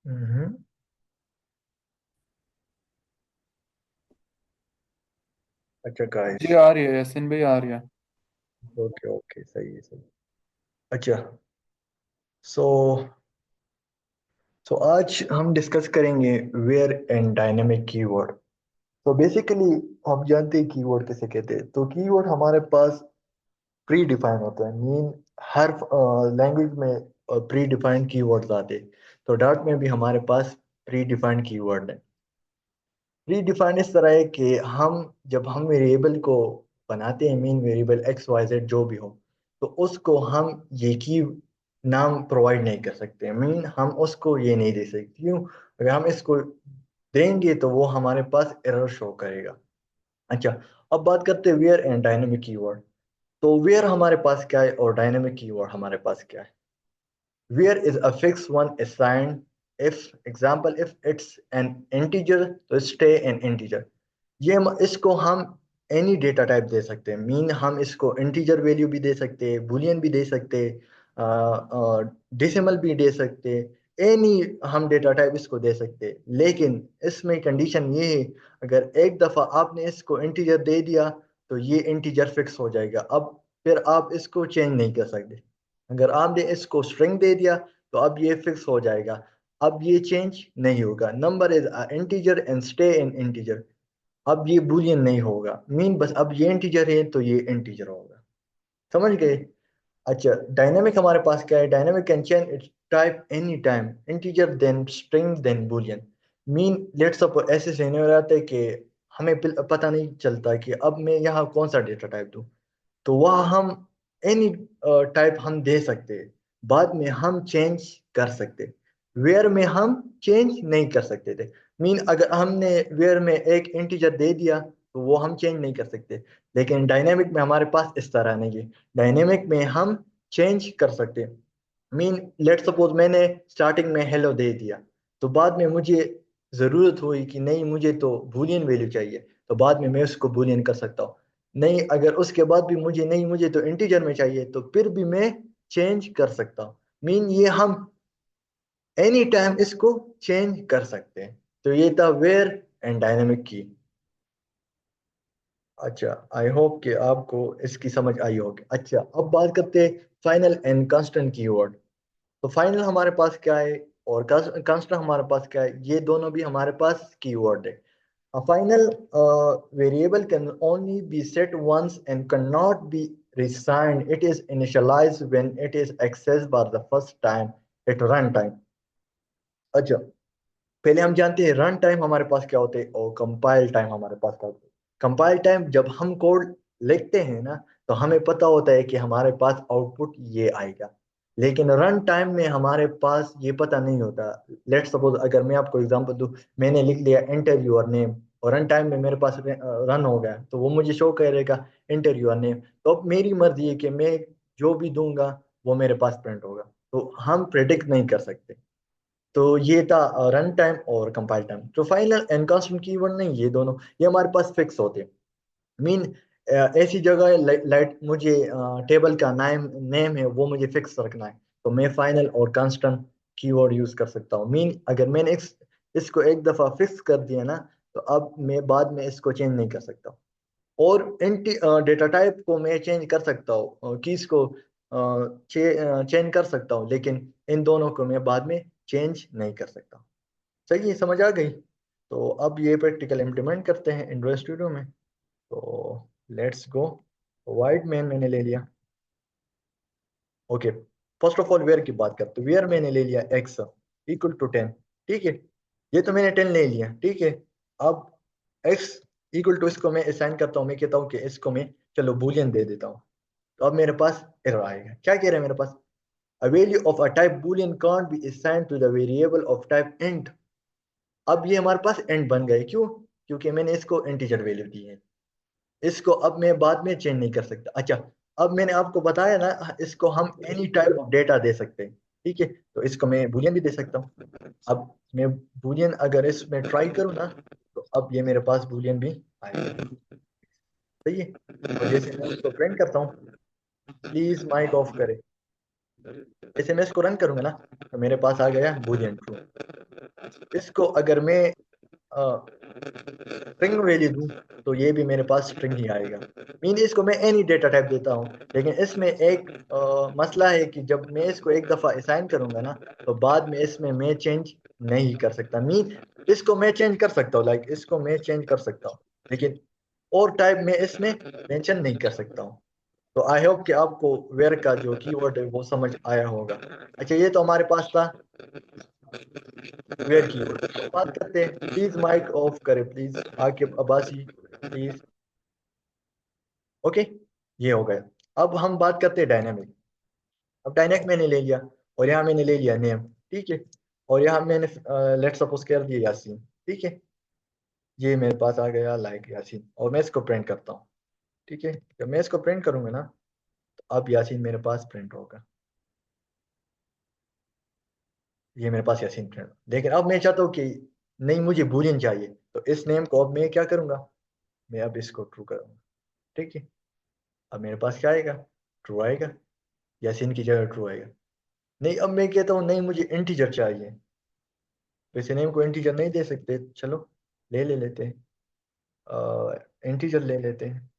हम्म। अच्छा जी गाइस। आ रही है, यासीन भाई आ रही है। ओके ओके, सही है सही। अच्छा। सो सो आज हम डिस्कस करेंगे वेयर एंड डायनेमिक कीवर्ड। तो बेसिकली हम जानते हैं कीवर्ड किसे कहते हैं। तो कीवर्ड हमारे पास प्री डिफाइन होता है। मीन हर लैंग्वेज में प्री डिफाइंड कीवर्ड्स आते हैं। तो डॉट में भी हमारे पास प्री डिफाइंड कीवर्ड है। प्री डिफाइन इस तरह है कि हम जब हम वेरिएबल को बनाते हैं, mean variable X Y Z जो भी हो, तो उसको हम ये की नाम प्रोवाइड नहीं कर सकते। मीन हम उसको ये नहीं दे सकते। क्यों? अगर हम इसको देंगे तो वो हमारे पास एरर शो करेगा। अच्छा, अब बात करते हैं वेयर एंड डायनेमिक कीवर्ड। तो वेयर हमारे पास क्या है और डायनेमिक कीवर्ड हमारे पास क्या है? Where is a fixed one assigned? If example, if it's an integer, तो stay an integer। इसको हम एनी डेटा टाइप दे सकते हैं। मीन हम इसको इंटीजर वैल्यू भी दे सकते हैं, बुलियन भी दे सकते हैं, डेसिमल भी दे सकते हैं। एनी हम डेटा टाइप इसको दे सकते हैं। लेकिन इसमें कंडीशन ये है, अगर एक दफ़ा आपने इसको इंटीजर दे दिया तो ये इंटीजर फिक्स हो जाएगा। अब फिर आप इसको चेंज नहीं कर सकते। अगर आपने इसको स्ट्रिंग दे दिया तो अब ये फिक्स हो जाएगा। अब ये चेंज नहीं होगा। Number is integer and stay in integer. अब ये बूलियन नहीं होगा। मीन बस अब ये इंटीजर है तो ये इंटीजर होगा। समझ गए? अच्छा, डायनेमिक हमारे पास क्या है? Dynamic can change its type any time, integer then string then boolean. Mean let's suppose ऐसे सिनेरियो रहते हैं कि हमें पता नहीं चलता कि अब मैं यहाँ कौन सा डेटा टाइप दूं। तो वह हम एनी टाइप हम दे सकते हैं। बाद में हम चेंज कर सकते। वेयर में हम चेंज नहीं कर सकते थे। मीन अगर हमने वेयर में एक इंटीजर दे दिया तो वो हम चेंज नहीं कर सकते। लेकिन डायनेमिक में हमारे पास इस तरह नहीं है। डायनेमिक में हम चेंज कर सकते। मीन लेट सपोज मैंने स्टार्टिंग में हेलो दे दिया, तो बाद में मुझे जरूरत हुई कि नहीं मुझे तो बूलियन वैल्यू चाहिए, तो बाद में मैं उसको बूलियन कर सकता हूँ। नहीं, अगर उसके बाद भी मुझे नहीं, मुझे तो इंटीजर में चाहिए, तो फिर भी मैं चेंज कर सकता हूँ। मीन ये हम एनी टाइम इसको चेंज कर सकते हैं। तो ये था वेयर एंड डायनेमिक की। अच्छा, आई होप कि आपको इसकी समझ आई होगी। अच्छा, अब बात करते हैं फाइनल एंड कांस्टेंट कीवर्ड। तो फाइनल हमारे पास क्या है और कांस्टेंट हमारे पास क्या है? ये दोनों भी हमारे पास कीवर्ड है। A final variable can only be set once and cannot be resigned. It is initialized when it is accessed for the first time at runtime. अच्छा, पहले हम जानते हैं रन टाइम हमारे पास क्या होते हैं और कंपाइल टाइम हमारे पास क्या होते हैं। कंपाइल टाइम जब हम कोड लिखते हैं ना, तो हमें पता होता है कि हमारे पास आउटपुट ये आएगा। लेकिन रन टाइम में हमारे पास ये पता नहीं होता। लेट सपोज अगर मैं आपको एग्जांपल दूं, मैंने लिख लिया इंटर योर नेम और रन टाइम में मेरे पास रन हो गया, तो वो मुझे शो करेगा इंटर योर नेम। तो अब मेरी मर्जी है कि मैं जो भी दूंगा वो मेरे पास प्रिंट होगा। तो हम प्रिडिक्ट नहीं कर सकते। तो ये था रन टाइम और कंपाइल टाइम। तो फाइनल एंड कांस्टेंट कीवर्ड नहीं, ये दोनों ये हमारे पास फिक्स होते हैं। मीन ऐसी जगह लाइट मुझे टेबल का नाम नेम है वो मुझे फिक्स रखना है, तो मैं फाइनल और कांस्टेंट कीवर्ड यूज कर सकता हूँ। मीन अगर मैंने इसको एक दफा फिक्स कर दिया ना, तो अब मैं बाद में इसको चेंज नहीं कर सकता। और डेटा टाइप को मैं चेंज कर सकता हूँ, कीज को चेंज कर सकता हूँ, लेकिन इन दोनों को मैं बाद में चेंज नहीं कर सकता। सही है, समझ आ गई? तो अब ये प्रैक्टिकल इम्प्लीमेंट करते हैं एंड्रॉइड स्टूडियो में। तो लेट्स गो। वाइड मैन मैंने ले लिया। Okay, first of all where की बात करते हैं। वेयर मैंने ले लिया एक्स इक्वल टू 10। ठीक है, ये तो मैंने 10 ले लिया। ठीक है, अब एक्स इक्वल टू, इसको मैं असाइन करता हूँ। मैं कहता हूँ कि इसको मैं चलो बूलियन दे देता हूँ। तो अब मेरे पास एरर आएगा। क्या कह रहे हैं मेरे पास? A value of a type boolean can't be assigned to the variable of type int। अब ये हमारे पास int बन गए। क्यों? क्योंकि मैंने इसको इंटीजर वैल्यू दी है। इसको अब मैं बाद में चेंज नहीं कर सकता। अच्छा, अब मैंने आपको बताया ना, इसको हम एनी टाइप ऑफ डेटा दे सकते हैं। ठीक है, तो इसको मैं बूलियन भी दे सकता हूँ। अब मैं बूलियन अगर इसमें ट्राई करूँ ना, तो अब ये मेरे पास बूलियन भी आएगा। सही है, तो जैसे मैं इसको प्रिंट करता हूँ, प्लीज माइक ऑफ करें। जैसे मैं इसको रन करूंगा ना, तो मेरे पास आ गया बूलियन ट्रू। इसको अगर मैं स्ट्रिंग वैल्यू दूं तो ये भी मेरे पास स्ट्रिंग ही आएगा। मीन इसको मैं एनी डेटा टाइप देता हूँ, लेकिन इसमें एक मसला है कि जब मैं इसको एक दफ़ा असाइन करूंगा ना, तो बाद में इसमें मैं चेंज नहीं कर सकता। मीन इसको मैं चेंज कर सकता हूँ, लाइक इसको मैं चेंज कर सकता हूँ, लेकिन और टाइप में इसमें मेंशन नहीं कर सकता हूँ। तो आई होप कि आपको वेयर का जो कीवर्ड है वो समझ आया होगा। अच्छा, ये तो हमारे पास था वेयर कीवर्ड। तो बात करते हैं, प्लीज माइक ऑफ करें please, Aqib Abbasi please. Okay, ये हो गया। अब हम बात करते हैं डायनेमिक। अब डायनेमिक मैंने ले लिया, और यहाँ मैंने ले लिया नेम, ठीक है। और यहाँ मैंने लेट सपोज कर दिया यासीन, ठीक है। ये मेरे पास आ गया लाइक यासीन, और मैं इसको प्रिंट करता हूँ, ठीक है। जब मैं इसको प्रिंट करूंगा ना, तो अब यासीन मेरे पास प्रिंट होगा। ये मेरे पास यासीन प्रिंट, लेकिन अब मैं चाहता हूँ कि नहीं, मुझे बूलियन चाहिए। तो इस नेम को अब मैं क्या करूंगा, मैं अब इसको ट्रू करूंगा, ठीक है। अब मेरे पास क्या आएगा, ट्रू आएगा। यासीन की जगह ट्रू आएगा। नहीं, अब मैं कहता हूँ नहीं, मुझे इंटीजर चाहिए। वैसे नेम को इंटीजर नहीं दे सकते, चलो ले लेते हैं, इंटीजर ले लेते हैं।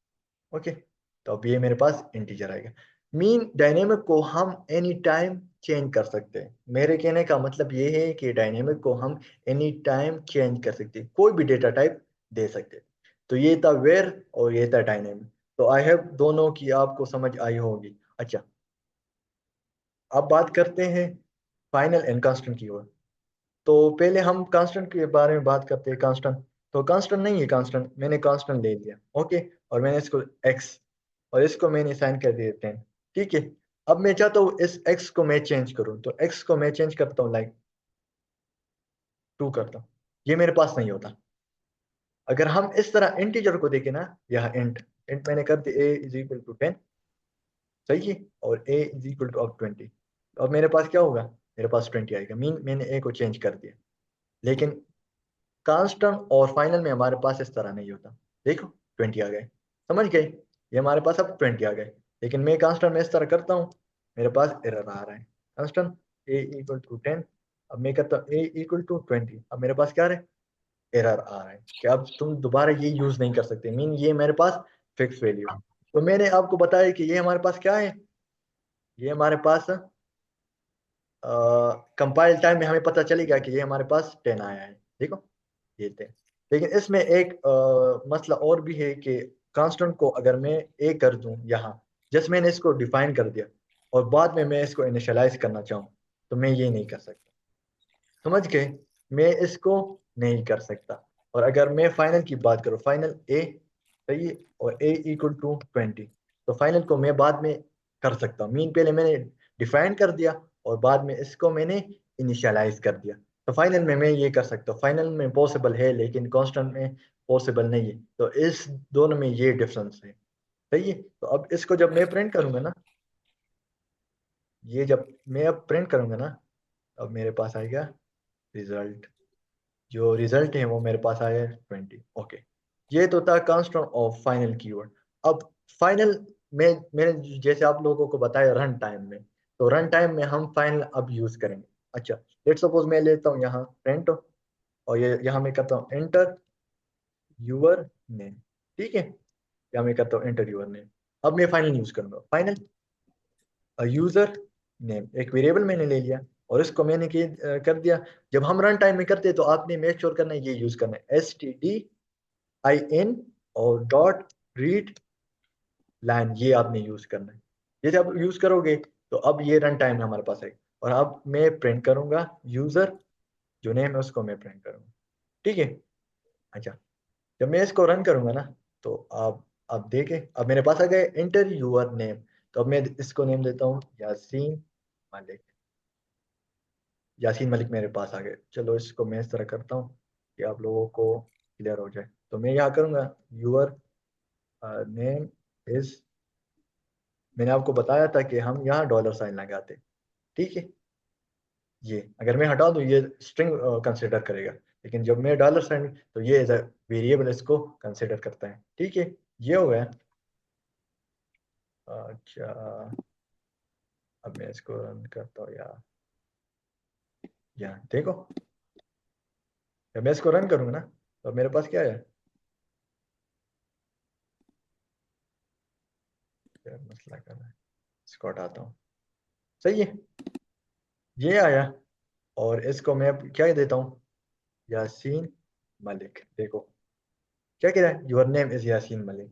ओके, तो अब ये मेरे पास इंटीजर आएगा। मीन डायनेमिक को हम एनी टाइम चेंज कर सकते हैं। मेरे कहने का मतलब ये है कि डायनेमिक को हम एनी टाइम चेंज कर सकते हैं, कोई भी डेटा टाइप दे सकते हैं। तो ये था वेयर और ये था डायनेमिक। तो आई होप दोनों की आपको समझ आई होगी। अच्छा, अब बात करते हैं फाइनल एंड कांस्टेंट की ओर। तो पहले हम कांस्टेंट के बारे में बात करते हैं। कांस्टेंट तो कांस्टेंट नहीं है, कांस्टेंट मैंने कांस्टेंट ले लिया, ओके। और मैंने इसको एक्स, और इसको मैंने साइन कर देते हैं, ठीक है। अब मैं चाहता हूँ इस एक्स को मैं चेंज करूँ, तो एक्स को मैं चेंज करता हूँ लाइक टू करता हूँ। ये मेरे पास नहीं होता। अगर हम इस तरह इंटीजर को देखें ना, यह इंट इंट मैंने कर दिया ए इज इक्वल टू 10, सही है। और ए इज इक्वल टू अब 20। तो अब मेरे पास क्या होगा, मेरे पास 20 आएगा। मीन मैंने ए को चेंज कर दिया। लेकिन कांस्टेंट और फाइनल में हमारे पास इस तरह नहीं होता। देखो 20 आ गए, समझ गए। ये हमारे पास अब 20 आ गए। लेकिन मैं कांस्टेंट में इस तरह करता हूँ, मेरे पास एरर आ रहा है। कांस्टेंट ए इक्वल टू 10, अब मैं करता हूँ ए इक्वल टू 20, अब मेरे पास क्या है, एरर आ रहा है कि अब तुम दोबारा ये यूज नहीं कर सकते। मीन ये मेरे पास फिक्स वैल्यू। तो मैंने आपको बताया कि ये हमारे पास क्या है, ये हमारे पास कंपाइल टाइम में हमें पता चलेगा कि ये हमारे पास 10 आया है। देखो ये 10। लेकिन इसमें एक मसला और भी है कि कांस्टेंट को अगर मैं ए कर दूं यहाँ, जस्ट मैंने इसको डिफाइन कर दिया, और बाद में मैं इसको इनिशियलाइज करना चाहूँ, तो मैं ये नहीं कर सकता। समझ गए, मैं इसको नहीं कर सकता। और अगर मैं फाइनल की बात करूँ, फाइनल ए, सही है, और ए इक्वल टू 20, तो फाइनल को मैं बाद में कर सकता हूँ। मीन पहले मैंने डिफाइन कर दिया, और बाद में इसको मैंने इनिशियलाइज कर दिया। तो फाइनल में मैं ये कर सकता हूँ। फाइनल में पॉसिबल है, लेकिन कांस्टेंट में पॉसिबल नहीं है। तो इस दोनों में ये डिफरेंस है, सही है। तो अब इसको जब मैं प्रिंट करूंगा ना, ये जब मैं अब प्रिंट करूंगा ना, अब मेरे पास आएगा रिजल्ट। जो रिजल्ट है वो मेरे पास आया है 20, ओके। ये तो था कांस्टेंट ऑफ फाइनल कीवर्ड। अब फाइनल में मैंने जैसे आप लोगों को बताया रन टाइम में, तो रन टाइम में हम फाइनल अब यूज करेंगे। अच्छा, लेट सपोज मैं लेता हूँ यहाँ प्रिंट, और ये यहाँ मैं करता हूँ एंटर यूर नेम, ठीक है। यहाँ मैं करता हूँ एंटर यूर नेम। अब मैं फाइनल यूज करूंगा। फाइनल यूजर नेम एक वेरिएबल मैंने ले लिया, और इसको मैंने कर दिया। जब हम रन टाइम में करते हैं, तो आपने मेक श्योर करना है ये यूज करना है STDIN और डॉट रीड लाइन, ये आपने यूज करना है। ये जब यूज करोगे, तो अब ये रन टाइम में हमारे पास है। और अब मैं प्रिंट करूंगा यूजर, जो नेम है उसको मैं प्रिंट करूंगा, ठीक है। अच्छा, जब मैं इसको रन करूंगा ना, तो अब देखें, अब मेरे पास आ गए एंटर यूर नेम। तो अब मैं इसको नेम देता हूँ यासीन मलिक। यासीन मलिक मेरे पास आ गए। चलो इसको मैं इस तरह करता हूँ कि आप लोगों को क्लियर हो जाए। तो मैं यहाँ करूँगा यूर नेम इज, मैंने आपको बताया था कि हम यहाँ डॉलर साइन लगाते, ठीक है। ये अगर मैं हटा दूँ, ये स्ट्रिंग कंसिडर करेगा। लेकिन जब मैं डॉलर साइन, तो ये एज अ वेरिएबल इसको कंसिडर करता है, ठीक है। ये हो गया। अच्छा, अब मैं इसको रन करता हूँ यार, यहाँ देखो, जब मैं इसको रन करूंगा ना, तो मेरे पास क्या है? क्या मसला कर रहा है? इसको हटाता हूँ। सही है, ये आया। और इसको मैं अब क्या देता हूँ? यासीन मलिक। देखो क्या कह रहा है, your name is Yasin Malik.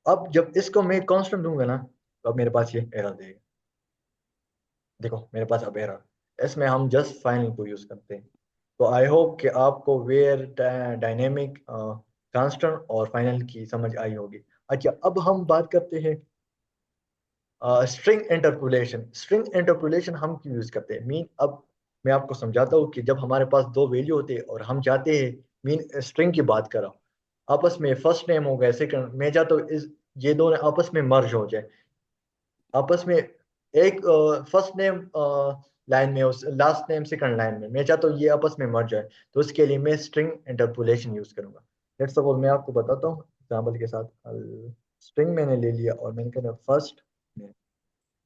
अब जब इसको मैं कांस्टेंट दूंगा ना, तो अब मेरे पास ये एरर देगा। देखो मेरे पास अब एरर, इसमें हम जस्ट फाइनल को यूज करते हैं। तो आई होप कि आपको वेयर डायनेमिक कांस्टेंट और फाइनल की समझ आई होगी। अच्छा, अब हम बात करते हैं स्ट्रिंग इंटरपोलेशन। स्ट्रिंग इंटरपोलेशन हम क्यों यूज करते हैं? मीन अब मैं आपको समझाता हूँ कि जब हमारे पास दो वैल्यू होते हैं और हम चाहते हैं, मीन स्ट्रिंग की बात कर रहा हूँ, आपस में फर्स्ट नेम हो गया, सेकंड, मैं चाहता हूँ इस ये दोनों आपस में मर्ज हो जाए, आपस में एक फर्स्ट नेम लाइन में, उस लास्ट नेम सेकंड लाइन में, मैं चाहता हूँ ये आपस में मर्ज जाए। तो उसके लिए मैं स्ट्रिंग इंटरपोलेशन यूज करूंगा। लेट्स सपोज मैं आपको बताता हूँ एग्जाम्पल के साथ। स्ट्रिंग मैंने ले लिया और मैंने कहा फर्स्ट नेम,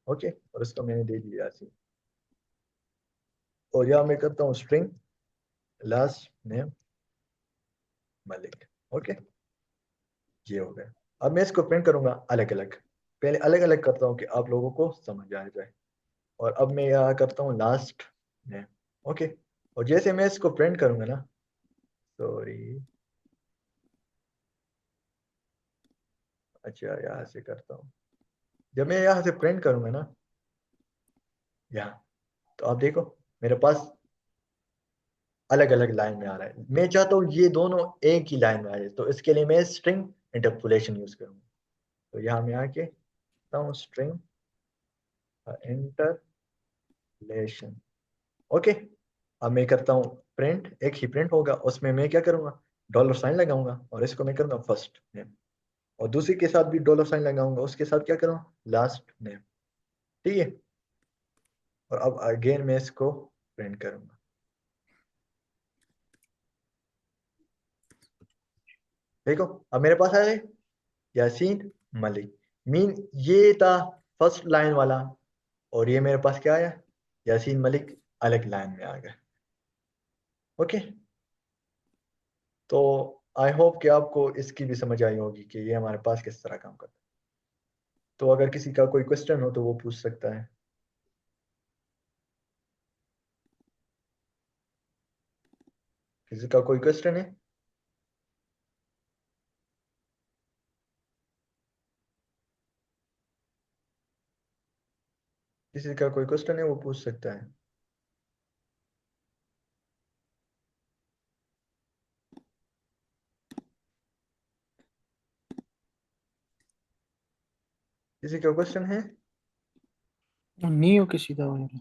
ओके, और इसको मैंने दे दिया ऐसे। और यहाँ मैं करता हूँ string last name Malik, okay, ये हो गया। अब मैं इसको प्रिंट करूंगा अलग अलग। पहले अलग अलग करता हूँ कि आप लोगों को समझ आ जाए। और अब मैं यहाँ करता हूँ लास्ट नेम, ओके। और जैसे मैं इसको प्रिंट करूंगा ना, सॉरी, अच्छा यहाँ से करता हूँ। जब मैं यहाँ से प्रिंट करूंगा ना, यहाँ, तो आप देखो मेरे पास अलग अलग लाइन में आ रहा है। मैं चाहता हूँ ये दोनों एक ही लाइन में आ जाए, तो इसके लिए मैं स्ट्रिंग इंटरपोलेशन यूज करूंगा। तो यहाँ मैं आके करता हूँ स्ट्रिंग इंटरलेशन, ओके। अब मैं करता हूँ प्रिंट, एक ही प्रिंट होगा, उसमें मैं क्या करूंगा, डॉलर साइन लगाऊंगा और इसको मैं करूंगा फर्स्ट नेम। और दूसरी के साथ भी डॉलर साइन लगाऊंगा, उसके साथ क्या करूँ, लास्ट नेम, ठीक है। और अब अगेन मैं इसको प्रिंट करूंगा। देखो अब मेरे पास आया है यासीन मलिक। मीन ये था फर्स्ट लाइन वाला, और ये मेरे पास क्या आया, यासीन मलिक अलग लाइन में आ गया, ओके। तो आई होप कि आपको इसकी भी समझ आई होगी कि ये हमारे पास किस तरह काम करता है। तो अगर किसी का कोई क्वेश्चन हो तो वो पूछ सकता है। किसी का कोई क्वेश्चन है? किसी का कोई क्वेश्चन है वो पूछ सकता है। किसी का क्वेश्चन है? नहीं हो किसी का वगैरह।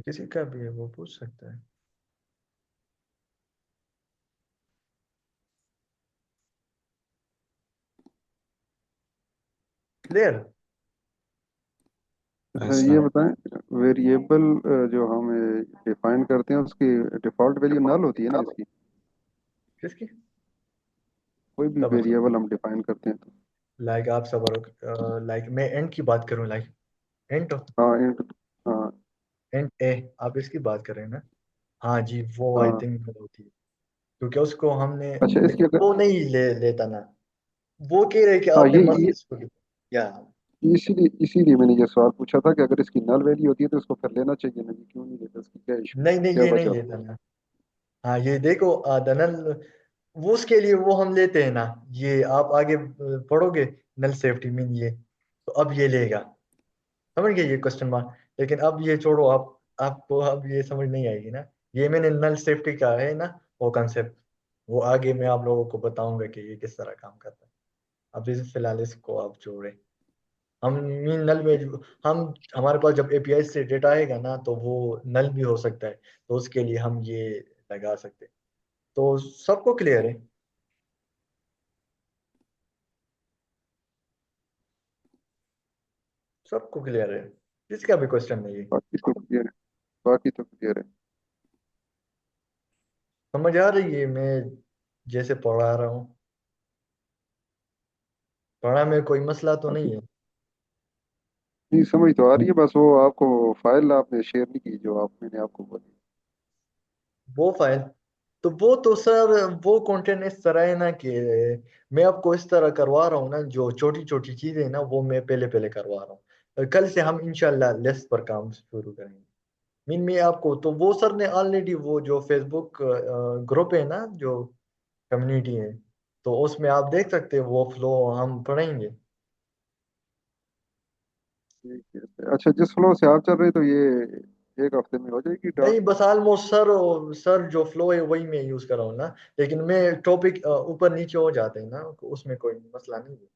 किसी का भी है वो पूछ सकता है। क्लियर? ये बताएं, वेरिएबल जो हम डिफाइन करते हैं उसकी डिफॉल्ट वैल्यू नल होती है ना इसकी? किसकी? कोई भी तब मतलब, वेरिएबल हम डिफाइन करते हैं तो। लाइक आप सब, लाइक मैं एंड की बात करूं, लाइक एंड, हाँ इंट। हाँ। एंड ए, आप इसकी बात कर रहे हैं ना? हाँ जी, वो आई हाँ। थिंक होती है, क्योंकि उसको हमने, अच्छा इसकी लेकिन अगर, वो नहीं ले लेता ना। वो कह रहे कि हाँ आपने मस्त ये इसको या, इसीलिए इसीलिए मैंने ये सवाल पूछा था कि अगर इसकी नल वैल्यू होती है तो उसको फिर लेना चाहिए ना, ये क्यों नहीं लेता, उसकी क्या इशू, नहीं नहीं क्या ये नहीं वजह लेता होती ना। हाँ ये देखो दनल, वो उसके लिए वो हम लेते हैं ना। ये आप आगे पढ़ोगे, नल सेफ्टी मीन ये, तो अब ये लेगा, समझ गए ये क्वेश्चन मार्क। लेकिन अब ये छोड़ो, आप आपको अब ये समझ नहीं आएगी ना। ये मैंने नल सेफ्टी का है ना वो कंसेप्ट, वो आगे मैं आप लोगों को बताऊंगा कि ये किस तरह काम करता है। अब इस फिलहाल इसको आप जोड़े, हम मीन नल में हम, हमारे पास जब एपीआई से डेटा आएगा ना, तो वो नल भी हो सकता है, तो उसके लिए हम ये लगा सकते हैं। तो सबको क्लियर है? सबको क्लियर है? किसका भी क्वेश्चन नहीं है? बाकी तो क्लियर है। बाकी तो क्लियर है। समझ आ रही है मैं जैसे पढ़ा रहा हूँ? पढ़ा में कोई मसला तो नहीं बाकी है? नहीं, समझ तो आ रही है, बस वो आपको फाइल आपने शेयर नहीं की जो आप मैंने आपको बोली। वो फाइल, तो वो तो सर, वो कंटेंट इस तरह है ना कि मैं आपको इस तरह करवा रहा हूँ ना, जो छोटी छोटी चीजें ना वो मैं पहले पहले करवा रहा हूँ। कल से हम इंशाल्लाह लिस्ट पर काम शुरू करेंगे। मीन में आपको तो वो सर ने ऑलरेडी वो जो फेसबुक ग्रुप है ना, जो कम्युनिटी है, तो उसमें आप देख सकते हैं वो फ्लो हम पढ़ेंगे। ठीक है। अच्छा, जिस फ्लो से आप चल रहे हैं तो ये 1 हफ्ते में हो जाएगी नहीं डॉट? बस ऑलमोस्ट सर, सर जो फ्लो है वही मैं यूज कर रहा हूँ ना, लेकिन मैं टॉपिक ऊपर नीचे हो जाते हैं ना, उसमें कोई मसला नहीं है।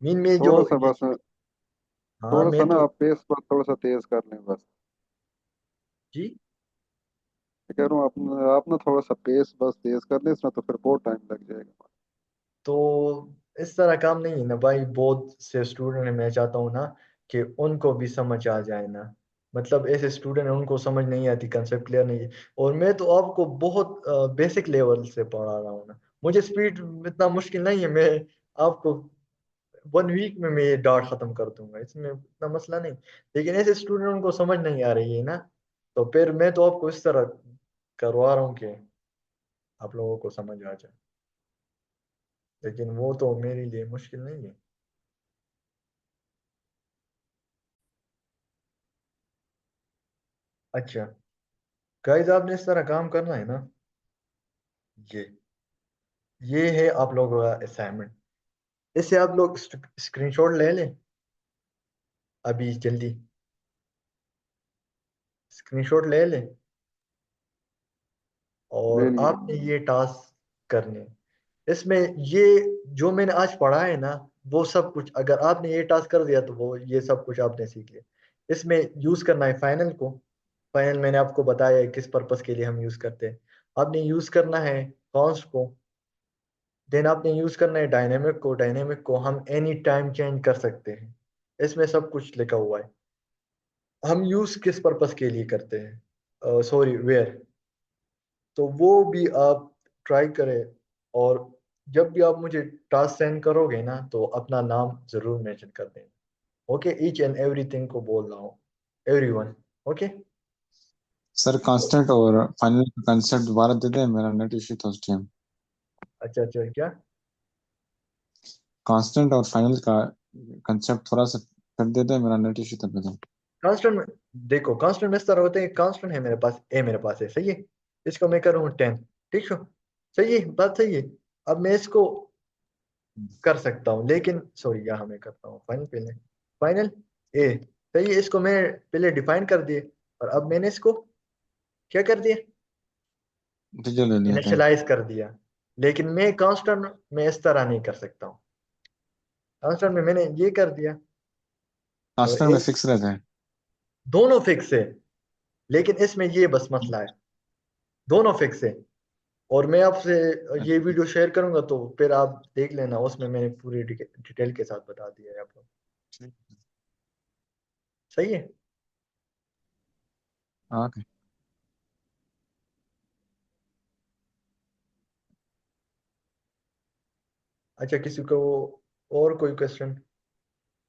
मीन में जो थोड़ा सा ये, बस, हाँ थोड़ा सा मैं ना तो, आप पेस पर थोड़ा सा तेज कर लें बस। जी, मैं कह रहा हूँ आप ना थोड़ा सा पेस बस तेज कर लें, इसमें तो फिर बहुत टाइम लग जाएगा। तो इस तरह काम नहीं है ना भाई, बहुत से स्टूडेंट हैं, मैं चाहता हूँ ना कि उनको भी समझ आ जाए ना। मतलब ऐसे स्टूडेंट हैं उनको समझ नहीं आती, कंसेप्ट क्लियर नहीं है, और मैं तो आपको बहुत बेसिक लेवल से पढ़ा रहा हूँ ना। मुझे स्पीड इतना मुश्किल नहीं है, मैं आपको 1 वीक में मैं ये डॉट खत्म कर दूंगा, इसमें इतना मसला नहीं। लेकिन ऐसे स्टूडेंट उनको समझ नहीं आ रही है ना, तो फिर मैं तो आपको इस तरह करवा रहा हूँ कि आप लोगों को समझ आ जाए, लेकिन वो तो मेरे लिए मुश्किल नहीं है। अच्छा गाइस, आपने इस तरह काम करना है ना, ये ये है आप लोगों का असाइनमेंट। इससे आप लोग स्क्रीनशॉट ले लें अभी जल्दी, स्क्रीनशॉट ले लें, ले और लिए। आपने ये टास्क करने, इसमें ये जो मैंने आज पढ़ा है ना, वो सब कुछ अगर आपने ये टास्क कर दिया तो वो ये सब कुछ आपने सीख लिया। इसमें यूज करना है फाइनल को। फाइनल मैंने आपको बताया है किस पर्पस के लिए हम यूज करते हैं। आपने यूज करना है कॉन्स्ट को। देन आपने यूज करना है डायनेमिक को। डायनेमिक को हम एनी टाइम चेंज कर सकते हैं, इसमें सब कुछ लिखा हुआ है। हम यूज किस पर्पस के लिए करते हैं, सॉरी वेयर, तो वो भी आप ट्राई करें। और जब भी आप मुझे टास्क सेंड करोगे ना, तो अपना नाम जरूर मेंशन कर देना। ओके, ईच एंड एवरीथिंग को बोल रहा हूँ, एवरीवन। ओके। सर कांस्टेंट और फाइनल का कंसेप्ट दोबारा दे दें, मेरा नेट इश्यू था उस टाइम। अच्छा अच्छा, क्या? कांस्टेंट और फाइनल का कंसेप्ट थोड़ा सा कर दे दें, मेरा नेट इश्यू था पहले। कांस्टेंट में देखो, कांस्टेंट में इस तरह होते हैं, कांस्टेंट है मेरे पास, ए मेरे पास है, सही है। इसको मैं करूँ 10, ठीक है, सही है, बात सही है। अब मैं इसको कर सकता हूँ, लेकिन सॉरी यहाँ मैं करता हूँ फाइनल पहले, फाइनल ए, सही है। इसको मैं पहले डिफाइन कर दिए, और अब मैंने इसको क्या कर दिया, इंटीजर ले लिया था। इनिशियलाइज कर दिया। लेकिन मैं कांस्टेंट में इस तरह नहीं कर सकता हूँ। कांस्टेंट में मैंने ये कर दिया, और कांस्टेंट में एक, फिक्स रहता है। दोनों फिक्स है, लेकिन इसमें ये बस मसला है, दोनों फिक्स है। और मैं आपसे ये वीडियो शेयर करूंगा, तो फिर आप देख लेना, उसमें मैंने पूरी डिटेल के साथ बता दिया है आपको। सही है। ओके। अच्छा, किसी को और कोई क्वेश्चन?